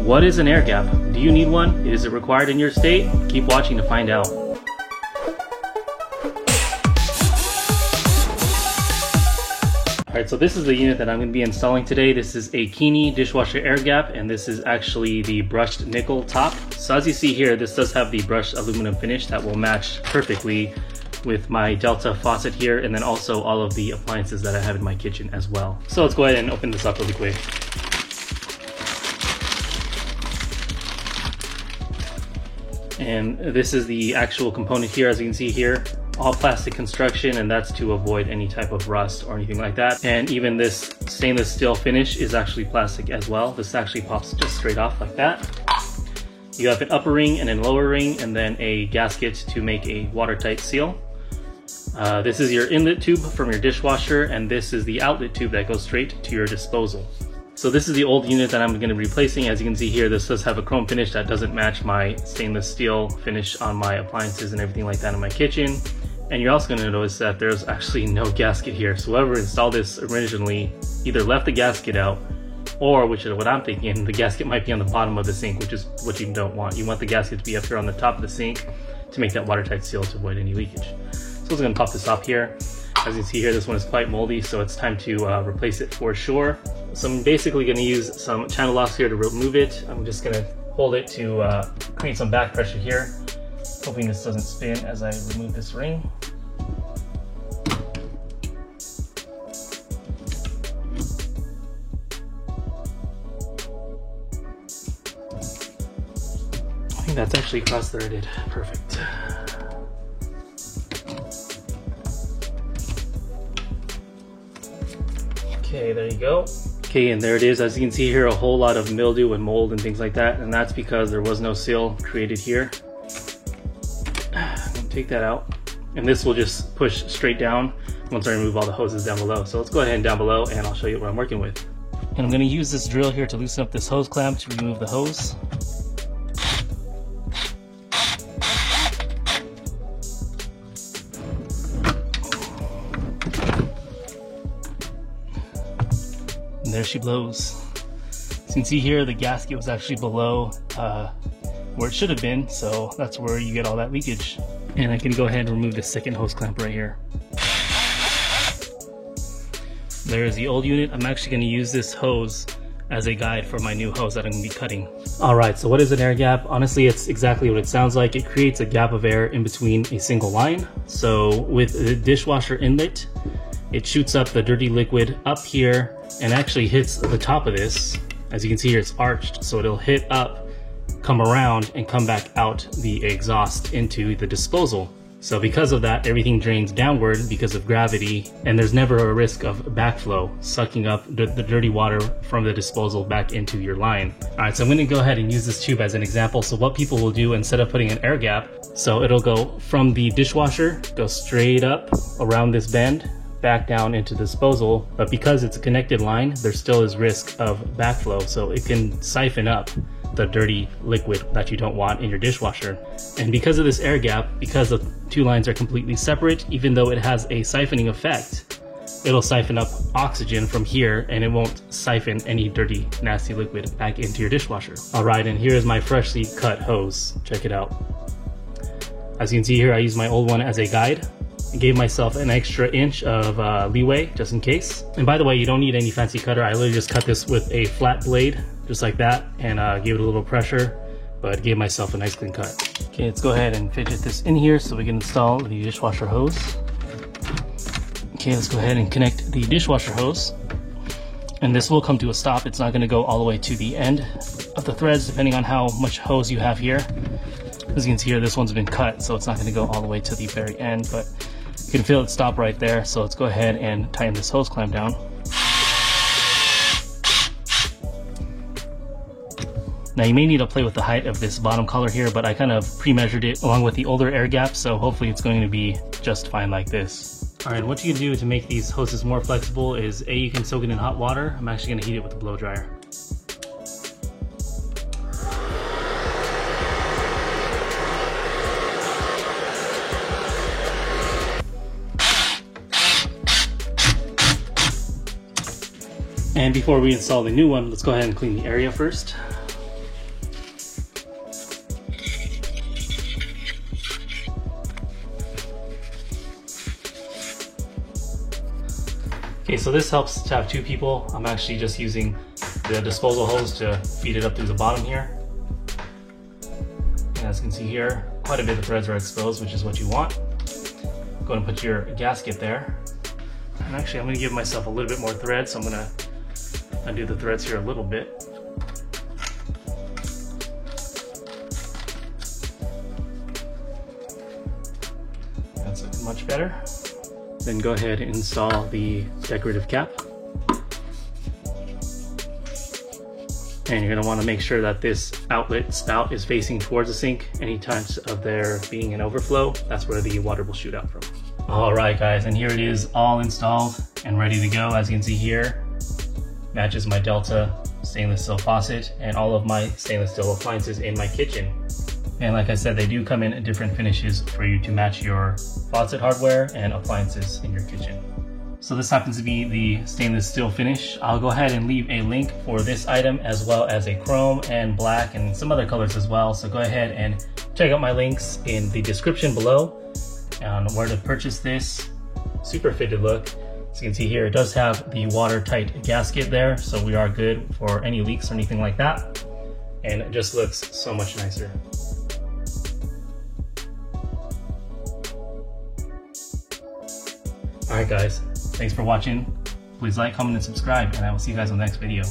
What is an air gap? Do you need one? Is it required in your state? Keep watching to find out. Alright, so this is the unit that I'm going to be installing today. This is a Kini Dishwasher Air Gap, and this is actually the brushed nickel top. So as you see here, this does have the brushed aluminum finish that will match perfectly with my Delta faucet here, and then also all of the appliances that I have in my kitchen as well. So let's go ahead and open this up really quick. And this is the actual component here, as you can see here. All plastic construction, and that's to avoid any type of rust or anything like that. And even this stainless steel finish is actually plastic as well. This actually pops just straight off like that. You have an upper ring and a lower ring, and then a gasket to make a watertight seal. This is your inlet tube from your dishwasher, and this is the outlet tube that goes straight to your disposal. So this is the old unit that I'm going to be replacing. As you can see here, this does have a chrome finish that doesn't match my stainless steel finish on my appliances and everything like that in my kitchen. And you're also going to notice that there's actually no gasket here. So whoever installed this originally either left the gasket out, or, which is what I'm thinking, the gasket might be on the bottom of the sink, which is what you don't want. You want the gasket to be up here on the top of the sink to make that watertight seal to avoid any leakage. So I'm going to pop this off here. As you can see here, this one is quite moldy, so it's time to replace it for sure. So I'm basically going to use some channel locks here to remove it. I'm just going to hold it to create some back pressure here, hoping this doesn't spin as I remove this ring. I think that's actually cross-threaded. Perfect. Okay, there you go. Okay, and there it is. As you can see here, a whole lot of mildew and mold and things like that, and that's because there was no seal created here. I'm gonna take that out, and this will just push straight down once I remove all the hoses down below. So let's go ahead and down below, and I'll show you what I'm working with. And I'm gonna use this drill here to loosen up this hose clamp to remove the hose. And there she blows. As you can see here, the gasket was actually below where it should have been, so that's where you get all that leakage. And I can go ahead and remove the second hose clamp right here. There's the old unit. I'm actually going to use this hose as a guide for my new hose that I'm going to be cutting. Alright, so what is an air gap? Honestly, it's exactly what it sounds like. It creates a gap of air in between a single line. So with the dishwasher inlet, it shoots up the dirty liquid up here and actually hits the top of this. As you can see here, it's arched, so it'll hit up, come around, and come back out the exhaust into the disposal. So because of that, everything drains downward because of gravity, and there's never a risk of backflow, sucking up the dirty water from the disposal back into your line. Alright, so I'm going to go ahead and use this tube as an example. So what people will do, instead of putting an air gap, so it'll go from the dishwasher, go straight up around this bend, back down into disposal, but because it's a connected line, there still is risk of backflow, so it can siphon up the dirty liquid that you don't want in your dishwasher. And because of this air gap, because the two lines are completely separate, even though it has a siphoning effect, it'll siphon up oxygen from here, and it won't siphon any dirty, nasty liquid back into your dishwasher. Alright, and here is my freshly cut hose. Check it out. As you can see here, I use my old one as a guide. I gave myself an extra inch of leeway just in case. And by the way, you don't need any fancy cutter. I literally just cut this with a flat blade, just like that, and gave it a little pressure, but gave myself a nice clean cut. Okay, let's go ahead and fidget this in here so we can install the dishwasher hose. Okay, let's go ahead and connect the dishwasher hose. And this will come to a stop. It's not gonna go all the way to the end of the threads, depending on how much hose you have here. As you can see here, this one's been cut, so it's not gonna go all the way to the very end, but you can feel it stop right there. So let's go ahead and tighten this hose clamp down. Now you may need to play with the height of this bottom collar here, but I kind of pre-measured it along with the older air gap, so hopefully it's going to be just fine like this. Alright, what you can do to make these hoses more flexible is you can soak it in hot water. I'm actually going to heat it with a blow dryer. And before we install the new one, let's go ahead and clean the area first. Okay, so this helps to have 2 people. I'm actually just using the disposal hose to feed it up through the bottom here. And as you can see here, quite a bit of threads are exposed, which is what you want. Go and put your gasket there. And actually, I'm going to give myself a little bit more thread, so I'm going to undo the threads here a little bit. That's looking much better. Then go ahead and install the decorative cap. And you're going to want to make sure that this outlet spout is facing towards the sink. Any times of there being an overflow, that's where the water will shoot out from. Alright guys, and here it is all installed and ready to go. As you can see here, matches my Delta stainless steel faucet and all of my stainless steel appliances in my kitchen. And like I said, they do come in different finishes for you to match your faucet hardware and appliances in your kitchen. So this happens to be the stainless steel finish. I'll go ahead and leave a link for this item as well as a chrome and black and some other colors as well. So go ahead and check out my links in the description below on where to purchase this super fitted look. As you can see here, it does have the watertight gasket there, so we are good for any leaks or anything like that. And it just looks so much nicer. Alright guys, thanks for watching. Please like, comment, and subscribe, and I will see you guys on the next video.